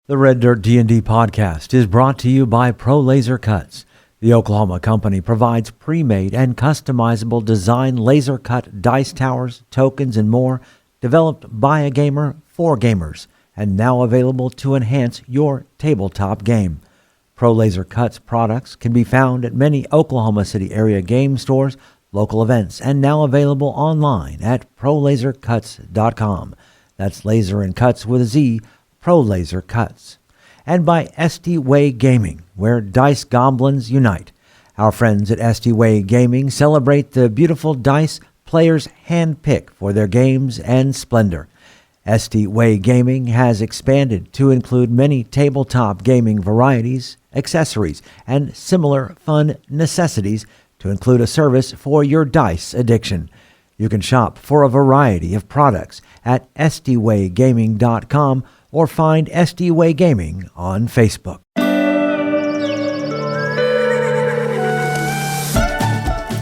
The Red Dirt D&D podcast is brought to you by Pro Laser Cuts. The Oklahoma company provides pre-made and customizable design laser cut dice towers, tokens, and more, developed by a gamer for gamers, and now available to enhance your tabletop game. Pro Laser Cuts products can be found at many Oklahoma City area game stores, local events, and now available online at prolasercuts.com. That's laser and cuts with a Z, Pro Laser Cuts. And by SD Way Gaming, where dice goblins unite. Our friends at SD Way Gaming celebrate the beautiful dice players handpick for their games and splendor. SD Way Gaming has expanded to include many tabletop gaming varieties, accessories, and similar fun necessities to include a service for your dice addiction. You can shop for a variety of products at sdwaygaming.com or find SD Way Gaming on Facebook.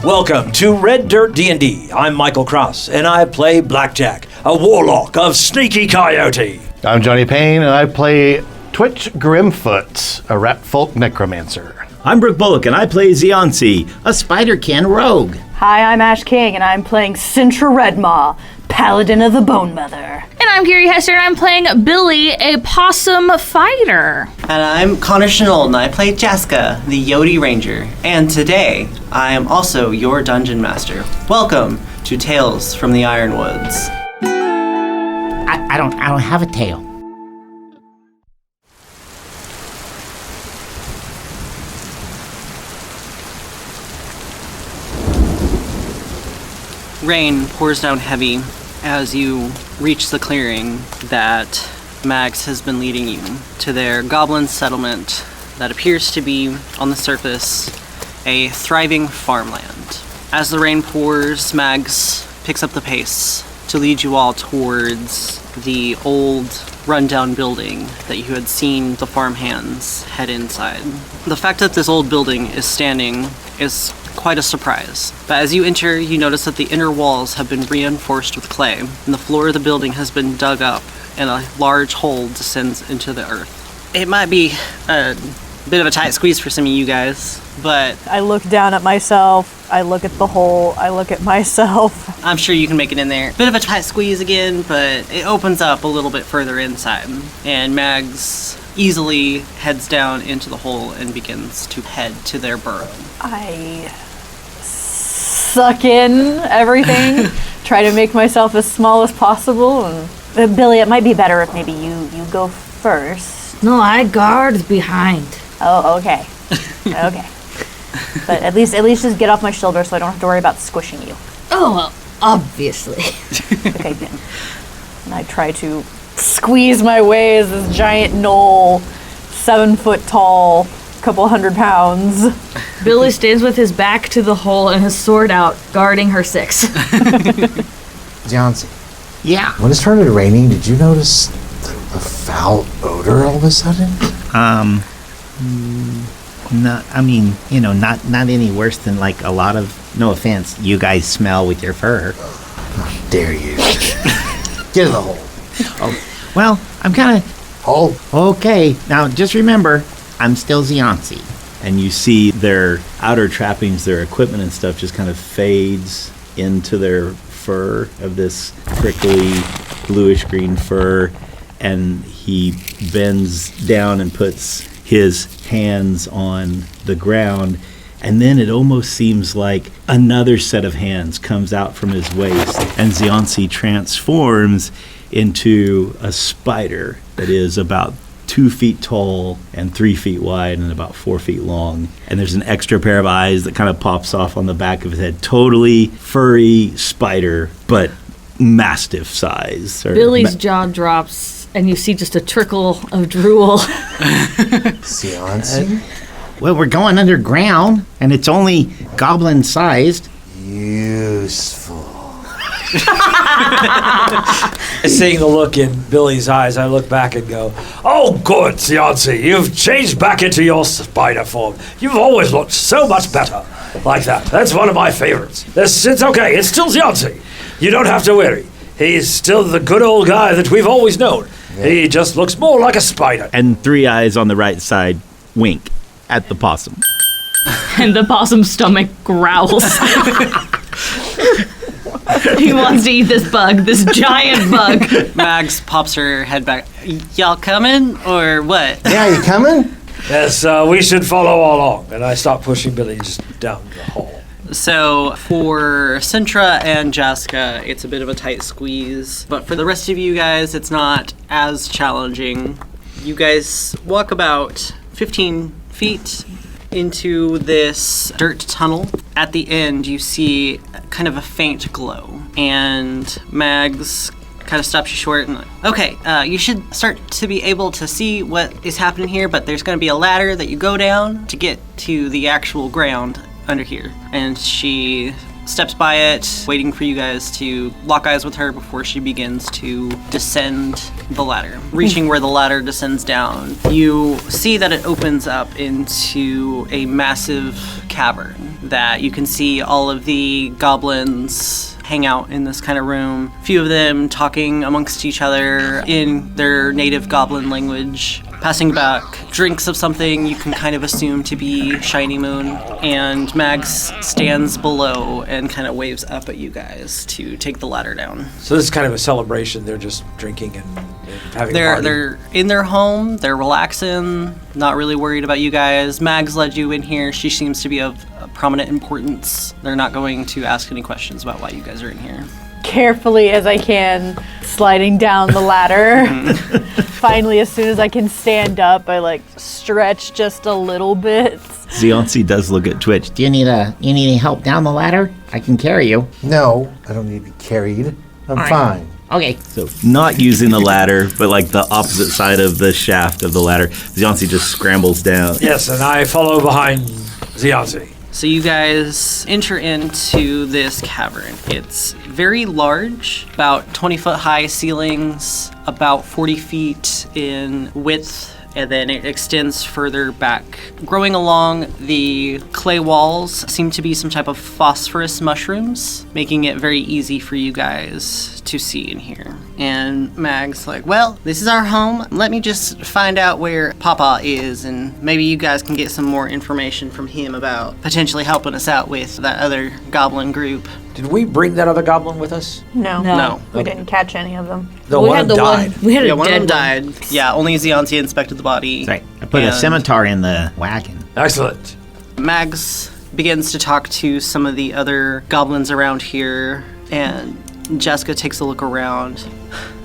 Welcome to Red Dirt D&D. I'm Michael Cross, and I play Blackjack, a warlock of Sneaky Coyote. I'm Johnny Payne, and I play Twitch Grimfoot, a rat folk necromancer. I'm Brooke Bullock, and I play Ziansi, a Spider-Can rogue. Hi, I'm Ash King, and I'm playing Sintra Redmaw, Paladin of the Bone Mother. And I'm Gary Hester, and I'm playing Billy, a possum fighter. And I'm Connor Shenold, and I play Jaska, the Yote Ranger. And today, I am also your Dungeon Master. Welcome to Tales from the Ironwoods. I don't have a tail. Rain pours down heavy as you reach the clearing that Mags has been leading you to their goblin settlement that appears to be, on the surface, a thriving farmland. As the rain pours, Mags picks up the pace to lead you all towards the old, rundown building that you had seen the farmhands head inside. The fact that this old building is standing is quite a surprise. But as you enter, you notice that the inner walls have been reinforced with clay, and the floor of the building has been dug up, and a large hole descends into the earth. It might be a bit of a tight squeeze for some of you guys, but I look down at myself, I look at the hole, I look at myself. I'm sure you can make it in there. Bit of a tight squeeze again, but it opens up a little bit further inside, and Mags easily heads down into the hole and begins to head to their burrow. I suck in everything, try to make myself as small as possible. And Billy, it might be better if maybe you go first. No, I guard behind. Oh, okay. Okay. But at least just get off my shoulder so I don't have to worry about squishing you. Oh, well, obviously. Okay, good. And I try to squeeze my way as this giant gnoll, 7 foot tall, couple 100 pounds. Billy stands with his back to the hole and his sword out, guarding her 6. Johnson. Yeah. When it started raining, did you notice the foul odor all of a sudden? No, I mean, not any worse than like a lot of, no offense, you guys smell with your fur. How dare you? Get in the hole. Oh, well, I'm kind of... Oh. Okay, now just remember, I'm still Ziansi. And you see their outer trappings, their equipment and stuff just kind of fades into their fur of this prickly bluish-green fur. And he bends down and puts his hands on the ground. And then it almost seems like another set of hands comes out from his waist. And Ziansi transforms into a spider that is about 2 feet tall and 3 feet wide and about 4 feet long. And there's an extra pair of eyes that kind of pops off on the back of his head. Totally furry spider, but mastiff size. Billy's jaw drops, and you see just a trickle of drool. Seancing? Well, we're going underground, and it's only goblin-sized. Useful. Seeing the look in Billy's eyes, I look back and go, "Oh, good, Ziansi, you've changed back into your spider form. You've always looked so much better like that. That's one of my favorites. It's okay, it's still Ziansi. You don't have to worry. He's still the good old guy that we've always known. He just looks more like a spider. And 3 eyes on the right side wink at the possum. And the possum's stomach growls. He wants to eat this bug, this giant bug. Mags pops her head back. Y'all coming or what? Yeah, you coming? Yes, we should follow along. And I stop pushing Billy just down the hall. So for Sintra and Jaska, it's a bit of a tight squeeze. But for the rest of you guys, it's not as challenging. You guys walk about 15 feet into this dirt tunnel. At the end, you see kind of a faint glow. And Mags kind of stops you short and okay, you should start to be able to see what is happening here, but there's going to be a ladder that you go down to get to the actual ground under here. And she steps by it, waiting for you guys to lock eyes with her before she begins to descend the ladder. Reaching where the ladder descends down, you see that it opens up into a massive cavern that you can see all of the goblins hang out in this kind of room. A few of them talking amongst each other in their native goblin language, passing back drinks of something you can kind of assume to be Shinymoon. And Mags stands below and kind of waves up at you guys to take the ladder down. So this is kind of a celebration. They're just drinking and having a party. They're in their home. They're relaxing, not really worried about you guys. Mags led you in here. She seems to be of prominent importance. They're not going to ask any questions about why you guys are in here. Carefully as I can, sliding down the ladder. Finally, as soon as I can stand up, I stretch just a little bit. Zionsi does look at Twitch. Do you need any help down the ladder? I can carry you. No, I don't need to be carried. I'm fine. Okay. So not using the ladder, but like the opposite side of the shaft of the ladder, Zionsi just scrambles down. Yes, and I follow behind Zionsi. So you guys enter into this cavern. It's very large, about 20-foot high ceilings, about 40 feet in width, and then it extends further back. Growing along the clay walls seem to be some type of phosphorus mushrooms, making it very easy for you guys to see in here. And Mag's like, well, this is our home. Let me just find out where Papa is, and maybe you guys can get some more information from him about potentially helping us out with that other goblin group. Did we bring that other goblin with us? No. We didn't catch any of them. We had died. We had a One of them dead one. died. Yeah, only Zionti inspected the body. Sorry, I put a And scimitar in the wagon. Excellent. Mags begins to talk to some of the other goblins around here, and Jaska takes a look around.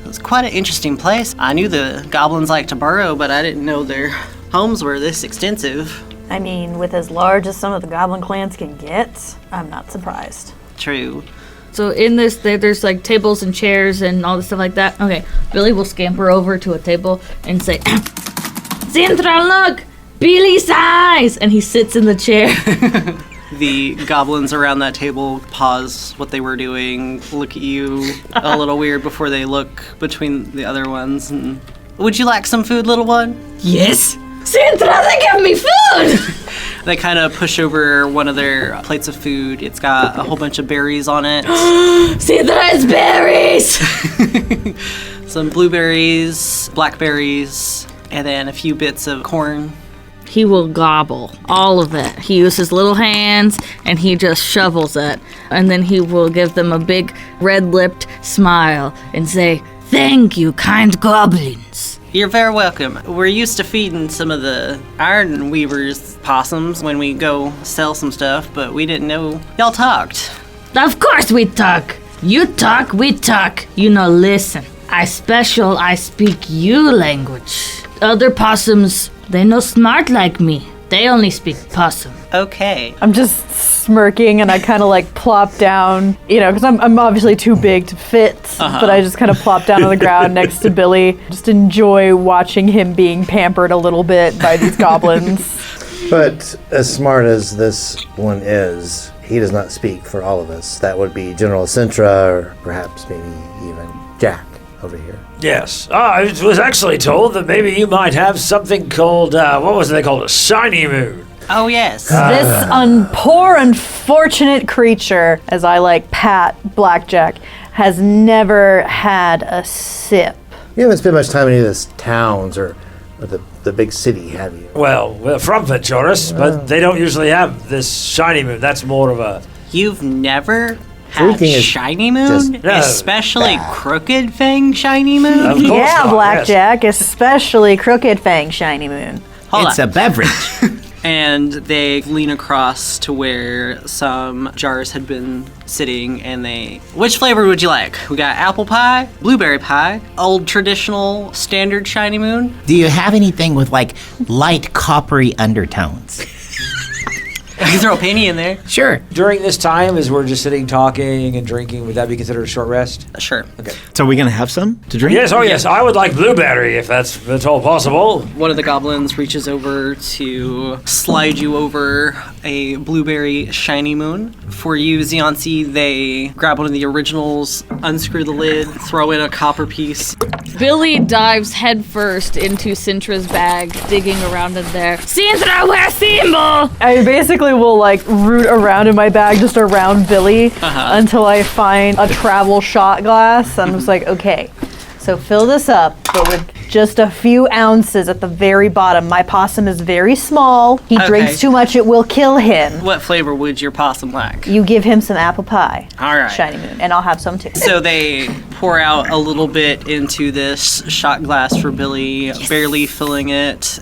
It's quite an interesting place. I knew the goblins like to burrow, but I didn't know their homes were this extensive. I mean, with as large as some of the goblin clans can get, I'm not surprised. True. So in this, there's tables and chairs and all this stuff like that. Okay, Billy will scamper over to a table and say, Sintra, look! Billy's eyes! And he sits in the chair. The goblins around that table pause what they were doing, look at you a little weird before they look between the other ones. And, would you like some food, little one? Yes! Sintra, they give me food! They kind of push over one of their plates of food. It's got a whole bunch of berries on it. Sintra's berries! Some blueberries, blackberries, and then a few bits of corn. He will gobble all of it. He uses little hands and he just shovels it. And then he will give them a big red-lipped smile and say, thank you, kind goblins. You're very welcome. We're used to feeding some of the Iron Weavers possums when we go sell some stuff, but we didn't know y'all talked. Of course we talk. You talk, we talk. You know, listen. I speak you language. Other possums, they no smart like me. They only speak possum. Okay. I'm just smirking and I kind of plop down, because I'm obviously too big to fit, but I just kind of plop down on the ground next to Billy. Just enjoy watching him being pampered a little bit by these goblins. But as smart as this one is, he does not speak for all of us. That would be General Sintra, or perhaps maybe even Jack over here. Yes. I was actually told that maybe you might have something called, what was it they called? A Shinymoon. Oh, yes. This poor unfortunate creature, as I pat Blackjack, has never had a sip You haven't spent much time in any of the towns or the big city, have you? Well, we're from Venturis, but they don't usually have this shiny moon. That's more of a... You've never had Drinking is shiny moon? No. Especially bad. Crooked Fang shiny moon? Of course Yeah, not, Blackjack, especially Crooked Fang Shiny Moon. Hold It's on. a beverage. And they lean across to where some jars had been sitting, and they... Which flavor would you like? We got apple pie, blueberry pie, old traditional standard shiny moon. Do you have anything with like light coppery undertones? I can throw a penny in there. Sure. During this time, as we're just sitting talking and drinking, would that be considered a short rest? Sure. So are we going to have some to drink? Yes, oh yes, I would like blueberry if that's at all possible. One of the goblins reaches over to slide you over a blueberry shiny moon. For you, Xionsi, they grab one of the originals, unscrew the lid, throw in a copper piece. Billy dives headfirst into Sintra's bag, digging around in there. Sintra, where's Symbol? I basically will like root around in my bag just around Billy until I find a travel shot glass. I'm just like, okay, so fill this up, but with just a few ounces at the very bottom. My possum is very small. He drinks too much, it will kill him. What flavor would your possum like? You give him some apple pie. All right. Shiny Moon, and I'll have some too. So they pour out a little bit into this shot glass for Billy, barely filling it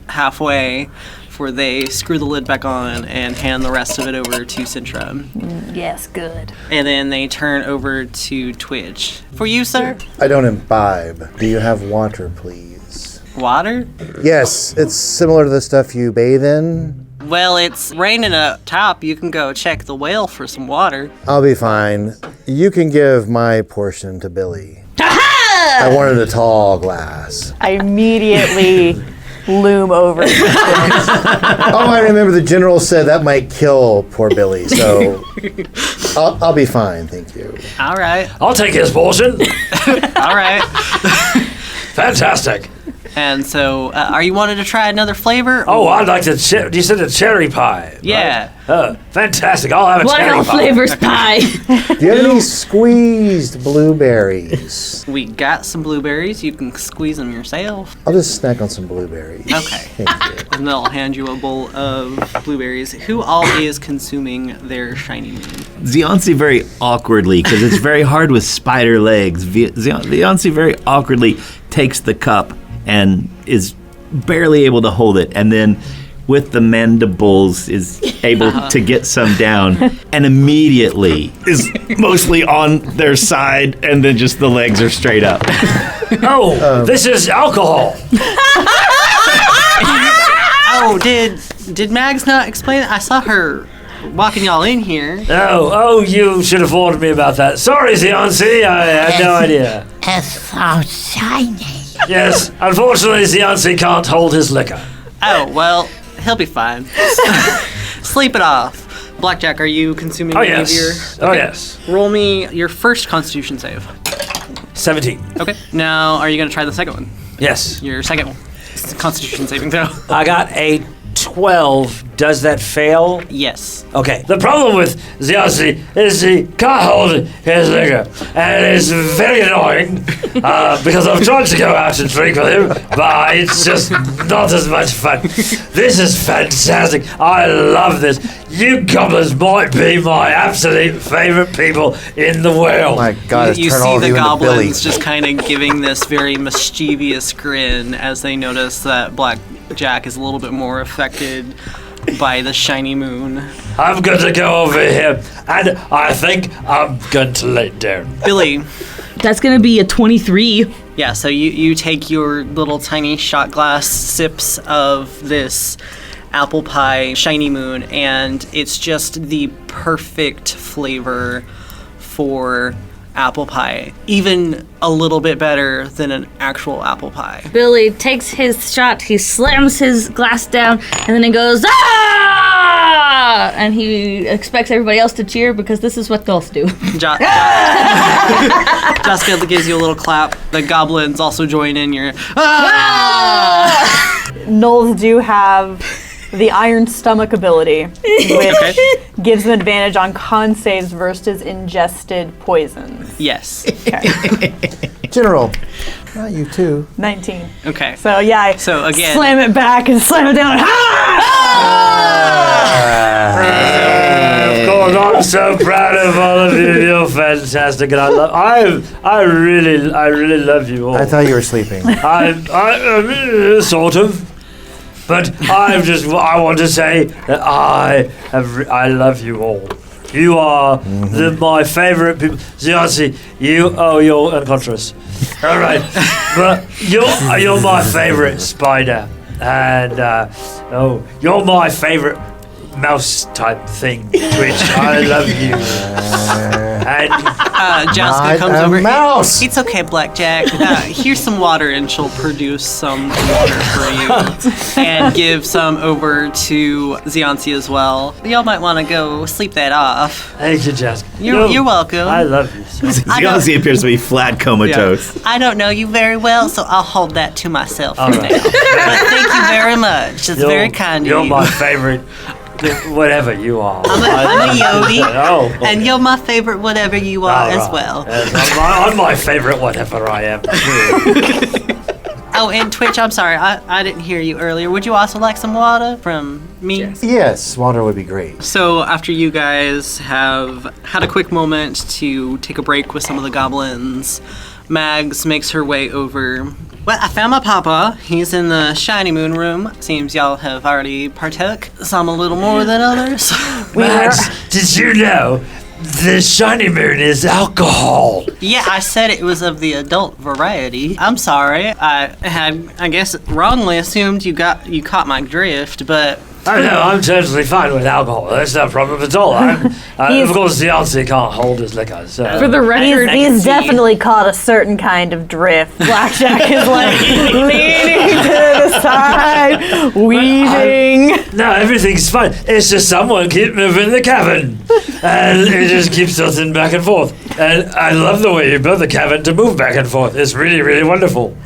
halfway, before they screw the lid back on and hand the rest of it over to Sintra. Yes, good. And then they turn over to Twitch. For you, sir? I don't imbibe. Do you have water, please? Water? Yes, it's similar to the stuff you bathe in. Well, it's raining up top. You can go check the whale for some water. I'll be fine. You can give my portion to Billy. I wanted a tall glass. I immediately loom over. Oh, I remember the general said that might kill poor Billy, so I'll be fine, thank you. All right. I'll take his portion. All right. Fantastic. And so, are you wanting to try another flavor? Oh, I'd like to. You said a cherry pie. Yeah. Right? Fantastic. I'll have a What cherry all pie. flavors pie? Do you have any squeezed blueberries? We got some blueberries. You can squeeze them yourself. I'll just snack on some blueberries. Okay. Thank you. And they'll hand you a bowl of blueberries. Who all is consuming their shiny moon? Xionsi very awkwardly, because it's very hard with spider legs. Xionsi very awkwardly takes the cup and is barely able to hold it, and then with the mandibles is able to get some down, and immediately is mostly on their side, and then just the legs are straight up. Oh, this is alcohol. Oh, did Mags not explain it? I saw her walking y'all in here. Oh, you should have warned me about that. Sorry, Xionsi, I had no idea. It's so shiny. Yes, unfortunately, Xionsi can't hold his liquor. Oh, well, he'll be fine. Sleep it off. Blackjack, are you consuming Oh, any yes. of your... Oh, yes. Roll me your first Constitution save. 17. Okay. Now, are you going to try the second one? Yes. Your second one. It's a Constitution saving throw. I got a 12. Does that fail? Yes. Okay. The problem with Xionsi is he can't hold his liquor, and it's very annoying because I've tried to go out and drink with him, but it's just not as much fun. This is fantastic. I love this. You goblins might be my absolute favorite people in the world. Oh my God, it's You turned see all of the you into Billy. goblins just kind of giving this very mischievous grin as they notice that Blackjack is a little bit more affected by the shiny moon. I'm going to go over here, and I think I'm going to lay down. Billy, That's gonna be a 23. yeah, so you take your little tiny shot glass sips of this apple pie shiny moon, and it's just the perfect flavor for apple pie. Even a little bit better than an actual apple pie. Billy takes his shot, he slams his glass down, and then he goes, ah! And he expects everybody else to cheer because this is what ghosts do. Jaska gives you a little clap. The goblins also join in your ah! Gnolls do have the Iron Stomach ability, which gives them advantage on con saves versus ingested poisons. Yes. General, Not you too. 19. Okay. So yeah, I So again- slam it back and slam it down. Of course, I'm so proud of all of you. You're fantastic, and I really love you all. I thought you were sleeping. I sort of, but I want to say that I love you all. You are my favorite people. Ziansi, you're unconscious. All right, but you're my favorite spider, and you're my favorite mouse type thing, Twitch. I love you. And Jaska comes a over. mouse. It's okay, Blackjack. Here's some water, and she'll produce some water for you, and give some over to Ziansi as well. Y'all might want to go sleep that off. thank you, Jaska. You're welcome. I love you so much. Ziansi appears to be flat comatose. I don't know you very well, so I'll hold that to myself for All right. now. But thank you very much. It's very kind of You're you. my favorite, whatever you are. I'm a Yote, Oh, and you're my favorite whatever you are as well. Yes, I'm my favorite whatever I am. Oh, and Twitch, I'm sorry, I didn't hear you earlier. Would you also like some water from me? Yes, water would be great. So after you guys have had a quick moment to take a break with some of the goblins, Mags makes her way over. Well, I found my papa. He's in the Shinymoon room. Seems y'all have already partook. Some a little more than others. Max, did you know the Shinymoon is alcohol? Yeah, I said it was of the adult variety. I'm sorry. I guess, wrongly assumed you caught my drift, but I know, I'm totally fine with alcohol. That's no problem at all. Of course, Ziansi can't hold his liquor, so... For the record, he's definitely caught a certain kind of drift. Blackjack is like leaning to the side, weaving. No, everything's fine. It's just someone keep moving the cavern. And it just keeps tilting back and forth. And I love the way you built the cavern to move back and forth. It's really, really wonderful.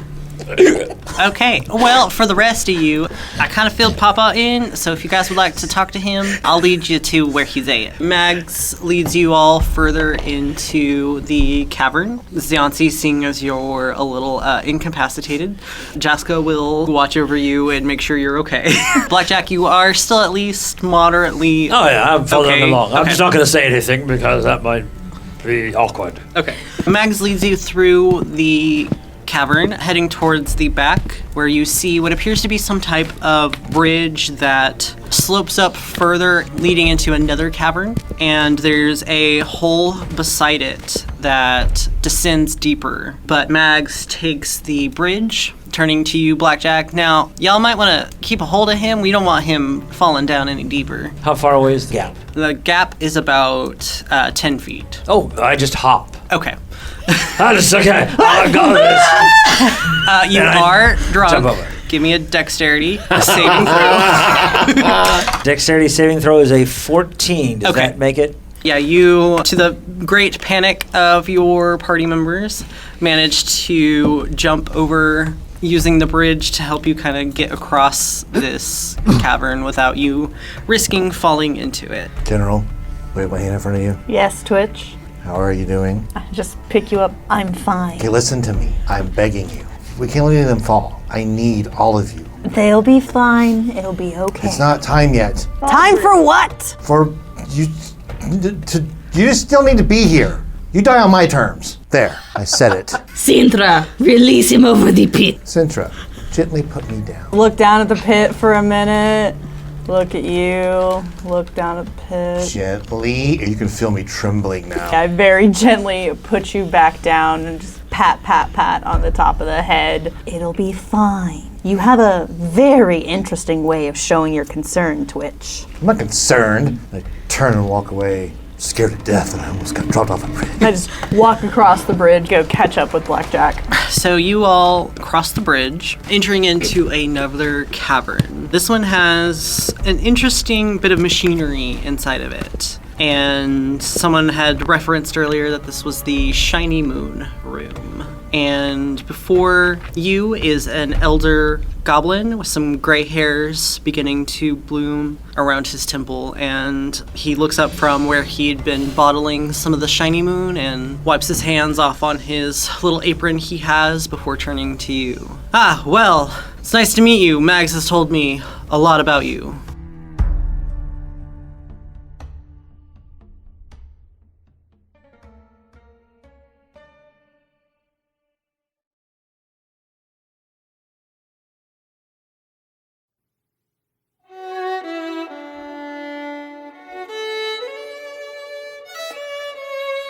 okay. Well, for the rest of you, I kind of filled Papa in, so if you guys would like to talk to him, I'll lead you to where he's at. Mags leads you all further into the cavern. Ziansi, seeing as you're a little incapacitated, Jaska will watch over you and make sure you're okay. Blackjack, you are still at least moderately... Oh yeah, I'm following Okay, along. I'm okay. just not going to say anything because that might be awkward. Okay. Mags leads you through the cavern, heading towards the back, where you see what appears to be some type of bridge that slopes up further, leading into another cavern, and there's a hole beside it that descends deeper. But Mags takes the bridge, turning to you, Blackjack. Now, y'all might want to keep a hold of him. We don't want him falling down any deeper. How far away is the gap? The gap is about 10 feet. Oh, I just hop. Okay. That's okay. I got this. You And I are jump drunk. over. Give me a dexterity saving throw. Dexterity saving throw is a 14. Does Okay. that make it? Yeah, you, to the great panic of your party members, managed to jump over using the bridge to help you kind of get across this cavern without you risking falling into it. General, wave my hand in front of you. Yes, Twitch. How are you doing? Just pick you up. I'm fine. Okay, listen to me. I'm begging you. We can't let any of them fall. I need all of you. They'll be fine. It'll be okay. It's not time yet. Time for what? For you you still need to be here. You die on my terms. There, I said it. Sintra, release him over the pit. Sintra, gently put me down. Look down at the pit for a minute. Look at you. Look down at the pit. Gently, you can feel me trembling now. I very gently put you back down and just pat, pat, pat on the top of the head. It'll be fine. You have a very interesting way of showing your concern, Twitch. I'm not concerned. I turn and walk away, scared to death, and I almost got dropped off a bridge. I just walk across the bridge, go catch up with Blackjack. So you all cross the bridge, entering into another cavern. This one has an interesting bit of machinery inside of it. And someone had referenced earlier that this was the Shinymoon room. and before you is an elder goblin with some gray hairs beginning to bloom around his temple, and he looks up from where he'd been bottling some of the Shinymoon and wipes his hands off on his little apron he has before turning to you. Ah, well, it's nice to meet you. Mags has told me a lot about you.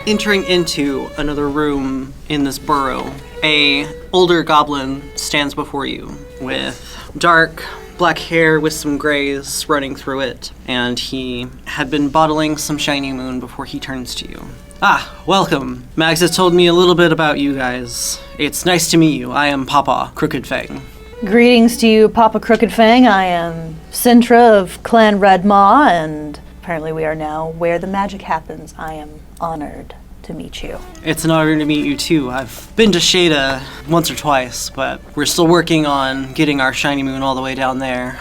Entering into another room in this burrow, a older goblin stands before you with dark black hair with some grays running through it, and he had been bottling some Shinymoon before he turns to you. Ah, welcome. Mags has told me a little bit about you guys. It's nice to meet you. I am Papa Crooked Fang. Greetings to you, Papa Crooked Fang. I am Sintra of Clan Red Maw, and apparently we are now where the magic happens. I am honored to meet you. It's an honor to meet you too. I've been to Shada once or twice, but we're still working on getting our Shinymoon all the way down there.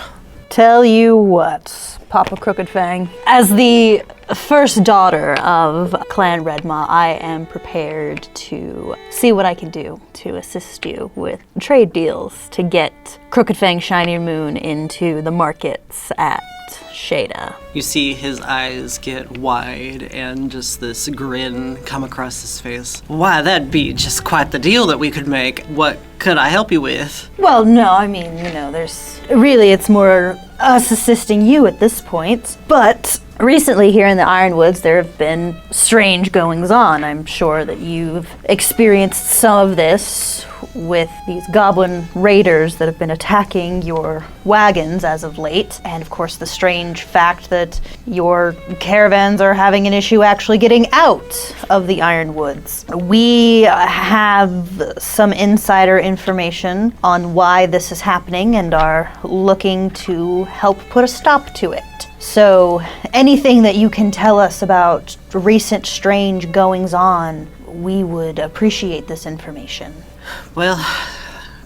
Tell you what, Papa Crooked Fang, as the first daughter of Clan Red Maw, I am prepared to see what I can do to assist you with trade deals to get Crooked Fang Shinymoon into the markets at Shada. You see his eyes get wide and just this grin come across his face. Why, that'd be just quite the deal that we could make. What could I help you with? Well, no, I mean, it's more us assisting you at this point. But recently here in the Ironwoods, there have been strange goings on. I'm sure that you've experienced some of this with these goblin raiders that have been attacking your wagons as of late. And of course, the strange fact that your caravans are having an issue actually getting out of the Ironwoods. We have some insider information on why this is happening and are looking to help put a stop to it. So anything that you can tell us about recent strange goings on, we would appreciate this information. Well,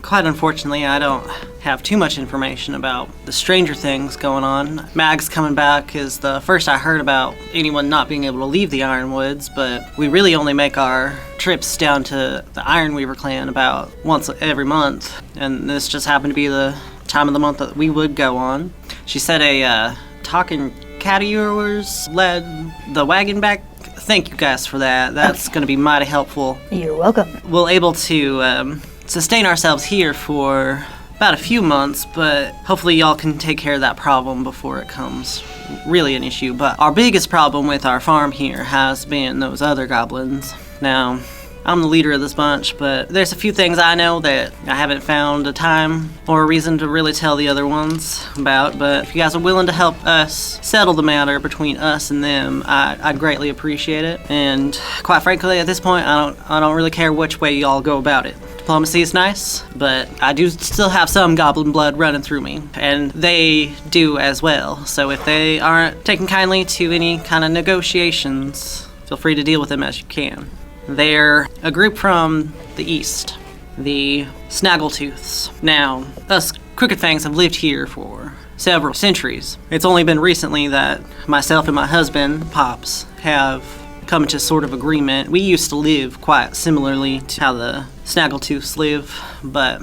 quite unfortunately, I don't have too much information about the stranger things going on. Mags coming back is the first I heard about anyone not being able to leave the Ironwoods, but we really only make our trips down to the Ironweaver clan about once every month, and this just happened to be the time of the month that we would go on. She said a talking cat of yours led the wagon back. Thank you guys for that. That's going to be mighty helpful. You're welcome. We'll able to sustain ourselves here for about a few months, but hopefully y'all can take care of that problem before it comes really an issue. But our biggest problem with our farm here has been those other goblins. Now, I'm the leader of this bunch, but there's a few things I know that I haven't found a time or a reason to really tell the other ones about, but if you guys are willing to help us settle the matter between us and them, I'd greatly appreciate it. And quite frankly, at this point, I don't really care which way y'all go about it. Diplomacy is nice, but I do still have some goblin blood running through me, and they do as well. So if they aren't taking kindly to any kind of negotiations, feel free to deal with them as you can. They're a group from the east, the Snaggletooths. Now, us Crooked Fangs have lived here for several centuries. It's only been recently that myself and my husband, Pops, have come to sort of agreement. We used to live quite similarly to how the Snaggletooths live, but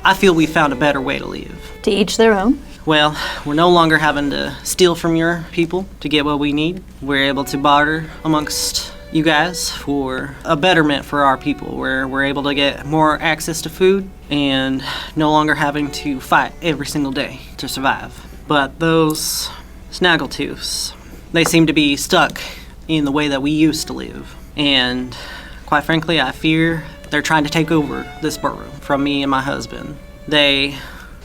I feel we found a better way to live. To each their own. Well, we're no longer having to steal from your people to get what we need. We're able to barter amongst you guys for a betterment for our people, where we're able to get more access to food and no longer having to fight every single day to survive. But those Snaggletooths, they seem to be stuck in the way that we used to live. And quite frankly, I fear they're trying to take over this burrow from me and my husband. They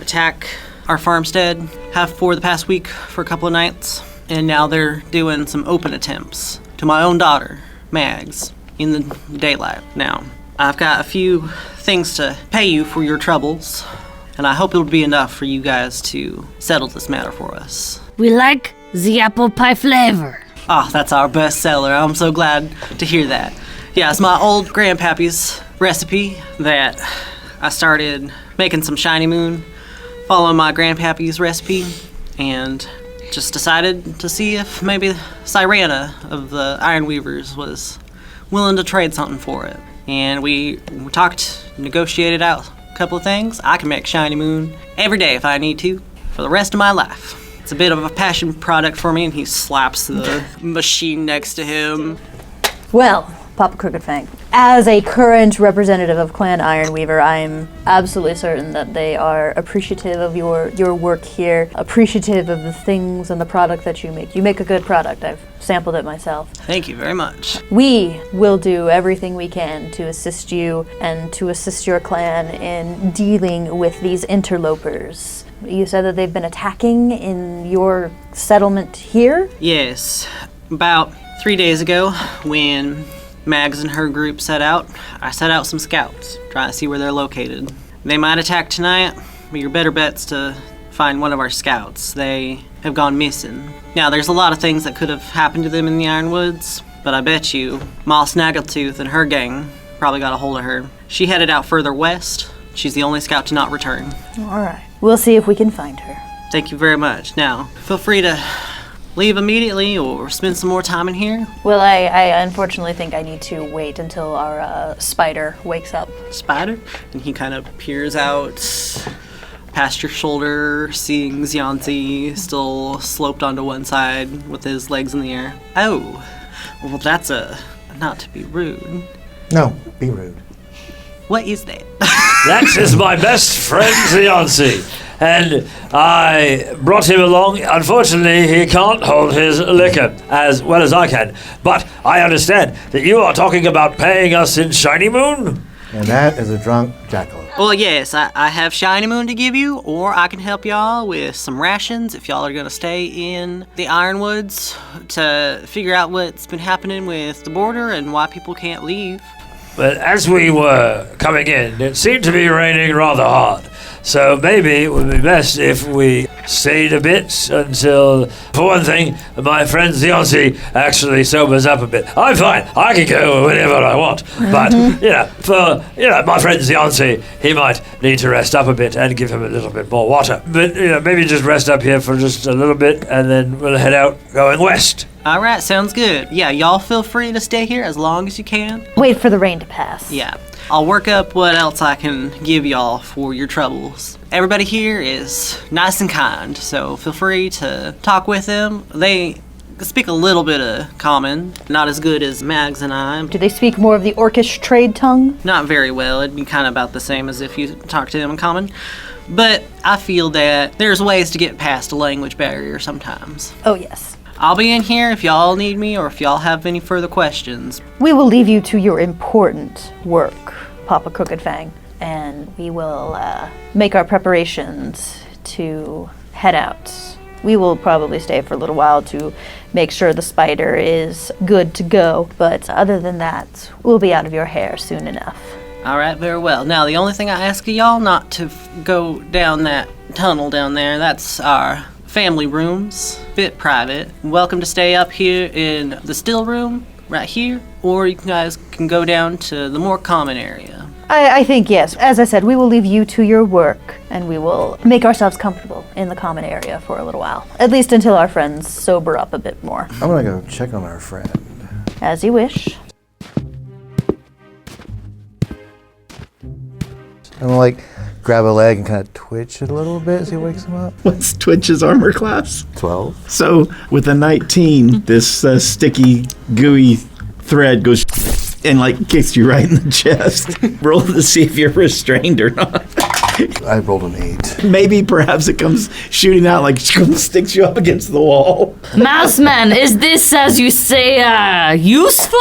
attack our farmstead, have for the past week for a couple of nights, and now they're doing some open attempts to my own daughter, Mags, in the daylight. Now, I've got a few things to pay you for your troubles, and I hope it'll be enough for you guys to settle this matter for us. We like the apple pie flavor. Oh, that's our best seller. I'm so glad to hear that. Yeah, it's my old grandpappy's recipe that I started making some Shinymoon, following my grandpappy's recipe, and just decided to see if maybe Sirena of the Iron Weavers was willing to trade something for it. And we talked, negotiated out a couple of things. I can make Shinymoon every day if I need to, for the rest of my life. It's a bit of a passion product for me, and he slaps the machine next to him. Well, Papa Crooked Fang, as a current representative of Clan Ironweaver, I'm absolutely certain that they are appreciative of your work here, appreciative of the things and the product that you make. You make a good product. I've sampled it myself. Thank you very much. We will do everything we can to assist you and to assist your clan in dealing with these interlopers. You said that they've been attacking in your settlement here? Yes. About 3 days ago, when Mags and her group set out, I set out some scouts, trying to see where they're located. They might attack tonight, but your better bet's to find one of our scouts. They have gone missing. Now, there's a lot of things that could have happened to them in the Ironwoods, but I bet you Ma Snaggletooth and her gang probably got a hold of her. She headed out further west. She's the only scout to not return. All right. We'll see if we can find her. Thank you very much. Now, feel free to leave immediately or spend some more time in here. Well, I unfortunately think I need to wait until our spider wakes up. Spider? And he kind of peers out past your shoulder, seeing Xianzi still sloped onto one side with his legs in the air. Oh, well, that's not to be rude. No, be rude. What is that? That is my best friend, Xianzi. And I brought him along. Unfortunately, he can't hold his liquor as well as I can. But I understand that you are talking about paying us in Shinymoon? And that is a drunk jackal. Well, yes, I have Shinymoon to give you, or I can help y'all with some rations if y'all are going to stay in the Ironwoods to figure out what's been happening with the border and why people can't leave. But as we were coming in, it seemed to be raining rather hard. So maybe it would be best if we stayed a bit until, for one thing, my friend Xianzi actually sobers up a bit. I'm fine. I can go whenever I want. But, my friend Xianzi, he might need to rest up a bit and give him a little bit more water. But, maybe just rest up here for just a little bit and then we'll head out going west. All right, sounds good. Yeah, y'all feel free to stay here as long as you can. Wait for the rain to pass. Yeah. I'll work up what else I can give y'all for your troubles. Everybody here is nice and kind, so feel free to talk with them. They speak a little bit of common, not as good as Mags and I. Do they speak more of the Orcish trade tongue? Not very well. It'd be kind of about the same as if you talk to them in common. But I feel that there's ways to get past a language barrier sometimes. Oh, yes. I'll be in here if y'all need me or if y'all have any further questions. We will leave you to your important work, Papa Crooked Fang, and we will make our preparations to head out. We will probably stay for a little while to make sure the spider is good to go, but other than that, we'll be out of your hair soon enough. All right, very well. Now, the only thing I ask of y'all, not to go down that tunnel down there. That's our family rooms, bit private. Welcome to stay up here in the still room right here, or you guys can go down to the more common area. I think, yes. As I said, we will leave you to your work, and we will make ourselves comfortable in the common area for a little while. At least until our friends sober up a bit more. I'm gonna go check on our friend. As you wish. I'm gonna grab a leg and kind of twitch it a little bit as he wakes him up. What's Twitch's armor class? 12. So with a 19, this sticky, gooey thread goes and kicks you right in the chest. Roll to see if you're restrained or not. I rolled an 8. Maybe perhaps it comes shooting out sticks you up against the wall. Mouseman, is this, as you say, useful?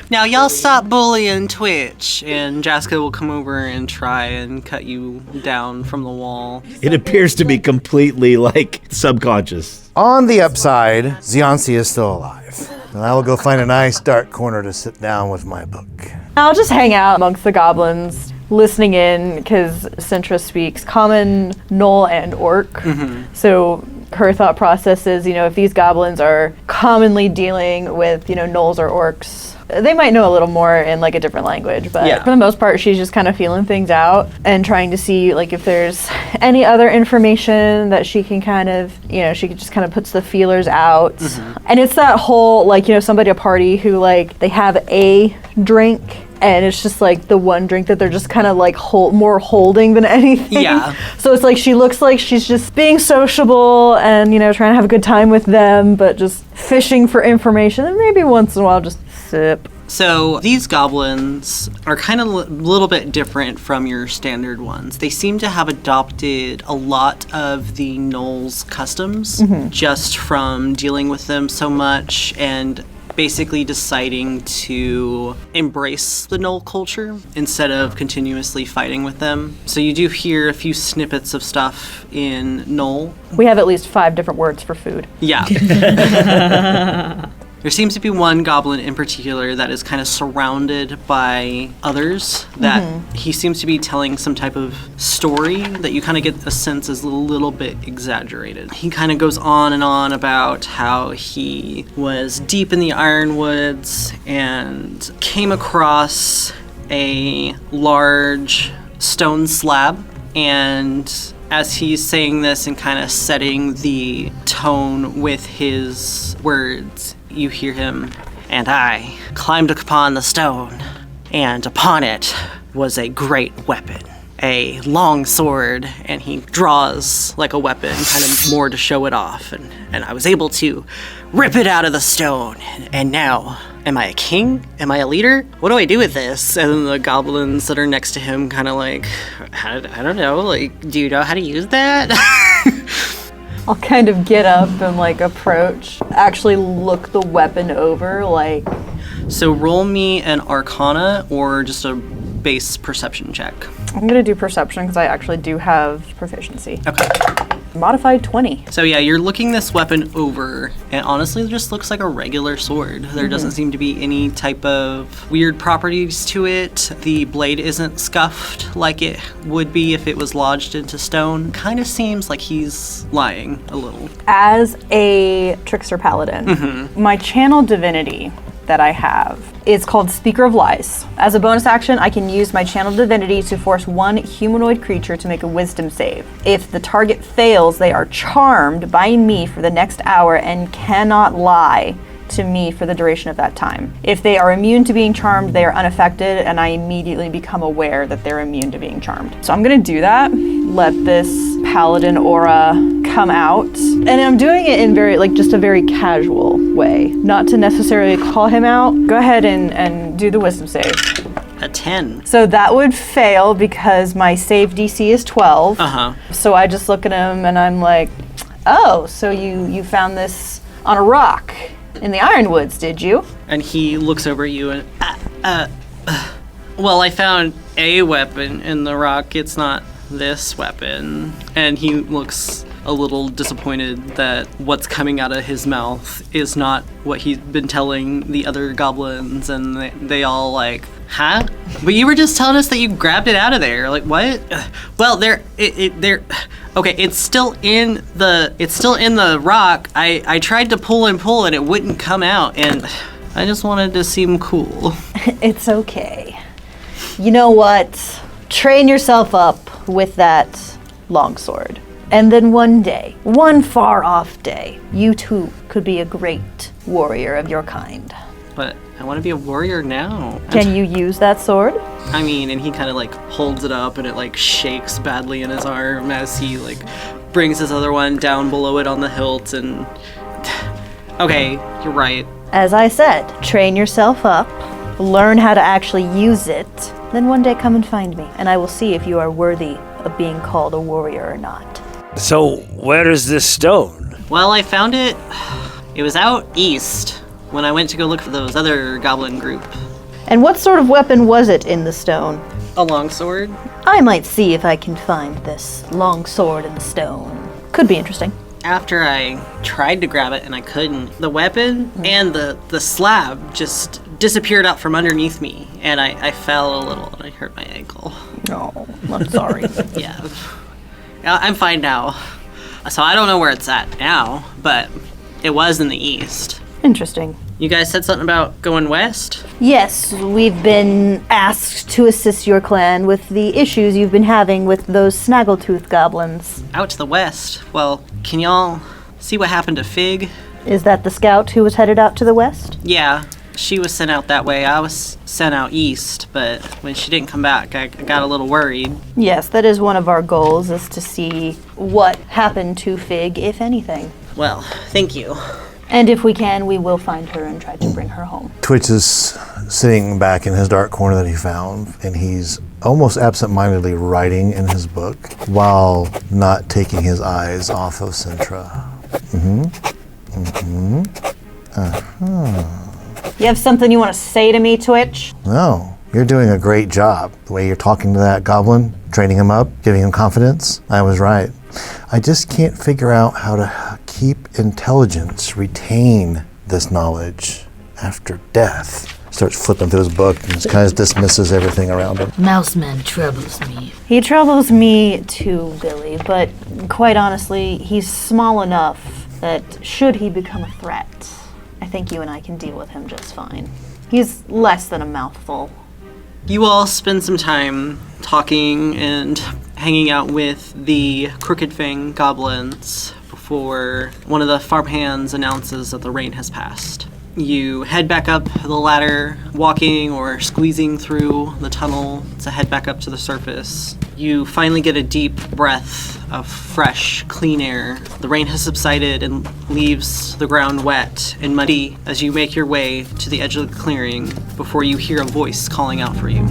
Now, y'all stop bullying Twitch, and Jaska will come over and try and cut you down from the wall. It appears to be completely subconscious. On the upside, Xianzi is still alive. And I will go find a nice dark corner to sit down with my book. I'll just hang out amongst the goblins, listening in, because Sintra speaks Common, Gnoll, and Orc. Mm-hmm. So her thought process is, if these goblins are commonly dealing with, gnolls or orcs, they might know a little more in like a different language, but for the most part, she's just kind of feeling things out and trying to see like if there's any other information that she can kind of, she just kind of puts the feelers out. And it's that whole like, somebody at a party who like they have a drink and it's just like the one drink that they're just kind of like more holding than anything. Yeah. So it's like she looks like she's just being sociable and, trying to have a good time with them, but just fishing for information and maybe once in a while just sip. So these goblins are kind of a little bit different from your standard ones. They seem to have adopted a lot of the gnolls' customs just from dealing with them so much and basically deciding to embrace the gnoll culture instead of continuously fighting with them. So you do hear a few snippets of stuff in gnoll. We have at least 5 different words for food. Yeah. There seems to be one goblin in particular that is kind of surrounded by others that he seems to be telling some type of story that you kind of get a sense is a little bit exaggerated. He kind of goes on and on about how he was deep in the Ironwoods and came across a large stone slab, and as he's saying this and kind of setting the tone with his words, you hear him, and I climbed upon the stone, and upon it was a great weapon, a long sword, and he draws like a weapon, kind of more to show it off, and I was able to rip it out of the stone, and now, am I a king? Am I a leader? What do I do with this? And the goblins that are next to him kind of like, I don't know, like, do you know how to use that? I'll kind of get up and like approach, actually look the weapon over, like. So roll me an Arcana or just a base perception check. I'm gonna do perception because I actually do have proficiency. Okay. Modified 20. So yeah, you're looking this weapon over, and honestly, it just looks like a regular sword. There doesn't seem to be any type of weird properties to it. The blade isn't scuffed like it would be if it was lodged into stone. Kind of seems like he's lying a little. As a trickster paladin, my channel divinity that I have is called Speaker of Lies. As a bonus action, I can use my channel divinity to force one humanoid creature to make a wisdom save. If the target fails, they are charmed by me for the next hour and cannot lie to me for the duration of that time. If they are immune to being charmed, they are unaffected, and I immediately become aware that they're immune to being charmed. So I'm gonna do that, let this paladin aura come out, and I'm doing it in just a very casual way, not to necessarily call him out. Go ahead and do the wisdom save. A 10. So that would fail because my save DC is 12. So I just look at him and I'm like, oh, so you found this on a rock in the Ironwoods, did you? And he looks over at you and, well, I found a weapon in the rock. It's not this weapon. And he looks a little disappointed that what's coming out of his mouth is not what he's been telling the other goblins. And they all like, huh? But you were just telling us that you grabbed it out of there. Like, what? Well, okay, it's still in the rock. I tried to pull and it wouldn't come out, and I just wanted to seem cool. It's okay. You know what? Train yourself up with that longsword. And then one day, one far off day, you too could be a great warrior of your kind. But I want to be a warrior now. Can you use that sword? I mean, and he kind of like holds it up and it like shakes badly in his arm as he like brings his other one down below it on the hilt and... Okay, you're right. As I said, train yourself up, learn how to actually use it, then one day come and find me, and I will see if you are worthy of being called a warrior or not. So, where is this stone? Well, I found it... It was out east when I went to go look for those other goblin group. And what sort of weapon was it in the stone? A longsword. I might see if I can find this long sword in the stone. Could be interesting. After I tried to grab it and I couldn't, the weapon and the slab just disappeared out from underneath me, and I fell a little and I hurt my ankle. Oh, I'm sorry. Yeah. I'm fine now. So I don't know where it's at now, but it was in the east. Interesting. You guys said something about going west? Yes, we've been asked to assist your clan with the issues you've been having with those snaggletooth goblins. Out to the west? Well, can y'all see what happened to Fig? Is that the scout who was headed out to the west? Yeah, she was sent out that way. I was sent out east, but when she didn't come back, I got a little worried. Yes, that is one of our goals, is to see what happened to Fig, if anything. Well, thank you. And if we can, we will find her and try to bring her home. Twitch is sitting back in his dark corner that he found, and he's almost absent-mindedly writing in his book while not taking his eyes off of Sintra. You have something you want to say to me, Twitch? No, you're doing a great job. The way you're talking to that goblin, training him up, giving him confidence, I was right. I just can't figure out how to keep intelligence, retain this knowledge after death. Starts flipping through his book and just kind of dismisses everything around him. Mouseman troubles me. He troubles me too, Billy, but quite honestly, he's small enough that should he become a threat, I think you and I can deal with him just fine. He's less than a mouthful. You all spend some time talking and hanging out with the Crooked Fang goblins before one of the farmhands announces that the rain has passed. You head back up the ladder, walking or squeezing through the tunnel to head back up to the surface. You finally get a deep breath of fresh, clean air. The rain has subsided and leaves the ground wet and muddy as you make your way to the edge of the clearing before you hear a voice calling out for you.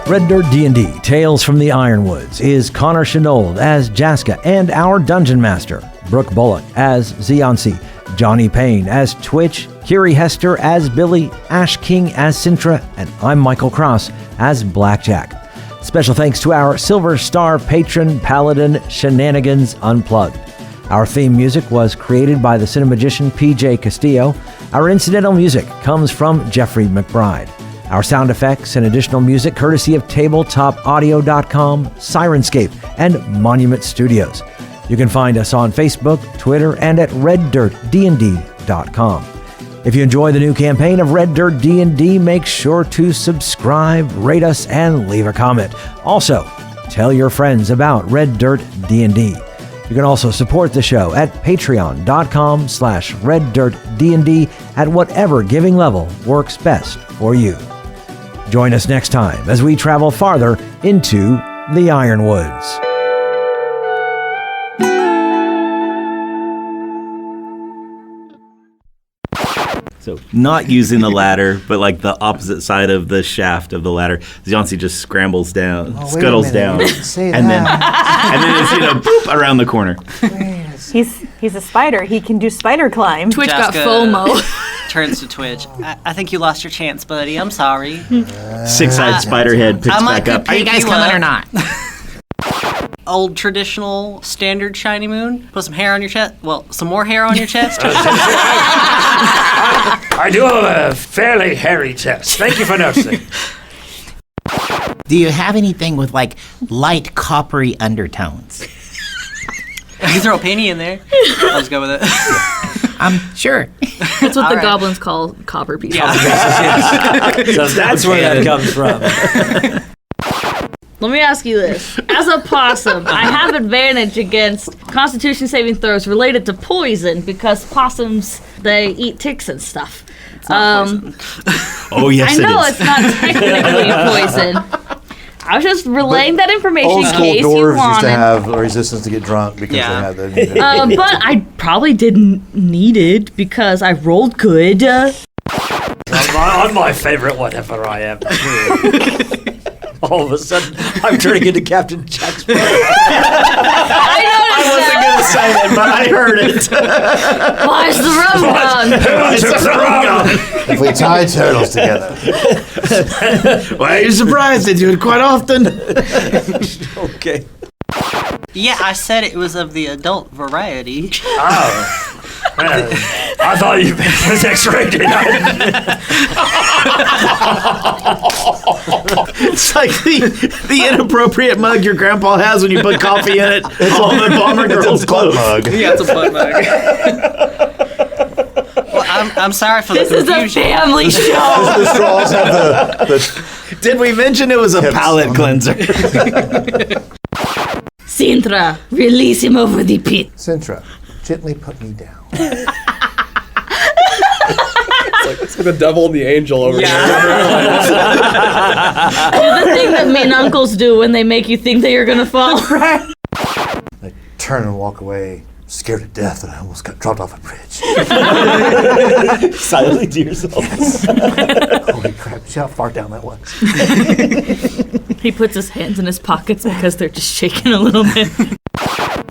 Red Dirt D&D Tales from the Ironwoods is Connor Shenold as Jaska and our Dungeon Master, Brooke Bullock as Ziansi, Johnny Payne as Twitch, Kiri Hester as Billy, Ash King as Sintra, and I'm Michael Cross as Blackjack. Special thanks to our Silver Star patron, Paladin Shenanigans Unplugged. Our theme music was created by the cinemagician PJ Castillo. Our incidental music comes from Jeffrey McBride. Our sound effects and additional music courtesy of tabletopaudio.com, Syrinscape, and Monument Studios. You can find us on Facebook, Twitter, and at reddirtdnd.com. If you enjoy the new campaign of Red Dirt D&D, make sure to subscribe, rate us, and leave a comment. Also, tell your friends about Red Dirt D&D. You can also support the show at patreon.com/reddirtdnd at whatever giving level works best for you. Join us next time as we travel farther into the Ironwoods. So not using the ladder, but like the opposite side of the shaft of the ladder, Ziansi just scrambles down, scuttles down, and then it's boop around the corner. He's a spider. He can do spider climb. Twitch got Jaska FOMO. Turns to Twitch. I think you lost your chance, buddy. I'm sorry. Six-eyed spider head picks back up. Are you guys coming or not? Old traditional standard Shinymoon. Put some hair on your chest. Well, some more hair on your chest. I do have a fairly hairy chest. Thank you for noticing. Do you have anything with like light coppery undertones? I can throw a penny in there. I'll just go with it. Sure. That's what the right. goblins call copper pieces. Yeah. So that's where that comes from. Let me ask you this. As a possum, I have advantage against Constitution saving throws related to poison because possums, they eat ticks and stuff. It's not poison. Oh, yes, I it know is. it's not technically poison. I was just relaying that information Old in school case you dwarves used to wanted. have a resistance to get drunk because Yeah. they had that. But I probably didn't need it because I rolled good. I'm my favorite whatever I am. All of a sudden, I'm turning into Captain Jack Sparrow. I wasn't going to say it, but I heard it. Why's the rum gone? If we tie turtles together. Why are you surprised? I do it quite often. Okay. Yeah, I said it was of the adult variety. Oh. I thought you was X-rated. It's like the inappropriate mug your grandpa has when you put coffee in it. It's all the bomber girl's Butt mug. Yeah, it's a butt mug. Well, I'm sorry for This the is a confusion. family show. The straws have the Did we mention it was a Hips palate on cleanser? Sintra, release him over the pit. Sintra, gently put me down. It's like the devil and the angel over Do the thing that mean uncles do when they make you think that you're gonna fall. I turn and walk away, scared to death that I almost got dropped off a bridge. Silently to yourself. Holy crap, see how far down that was? He puts his hands in his pockets because they're just shaking a little bit.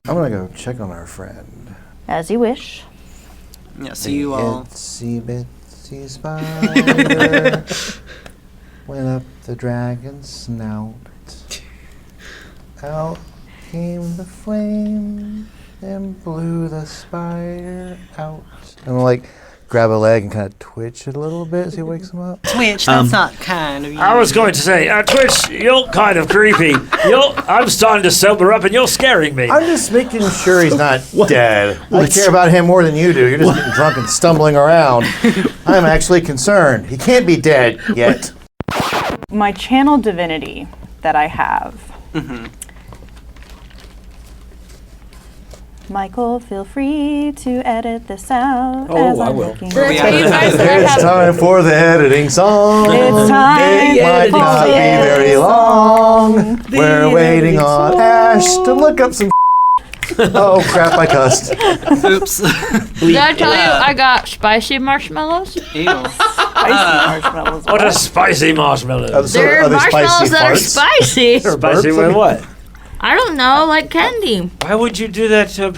I'm gonna go check on our friend. As you wish. Yeah, so you all. Itsy bitsy spider went up the dragon's snout. Out came the flame and blew the spider out. And like grab a leg and kind of twitch it a little bit as he wakes him up. Twitch, that's not kind of you. I was going to say, Twitch, you're kind of creepy. I'm starting to sober up and you're scaring me. I'm just making sure he's not dead. I care about him more than you do. You're just getting drunk and stumbling around. I'm actually concerned. He can't be dead yet. My channel divinity that I have. Michael, feel free to edit this out. Oh, as I I'm will. looking. It's time for the editing song. It's time It might for not the be very editing long. We're waiting on Ash to look up some. Oh crap! I cussed. Oops. Did I tell you I got spicy marshmallows? Ew. Marshmallows. What a spicy marshmallow. They're marshmallows that are spicy. Spicy with what? I don't know, like candy. Why would you do that to a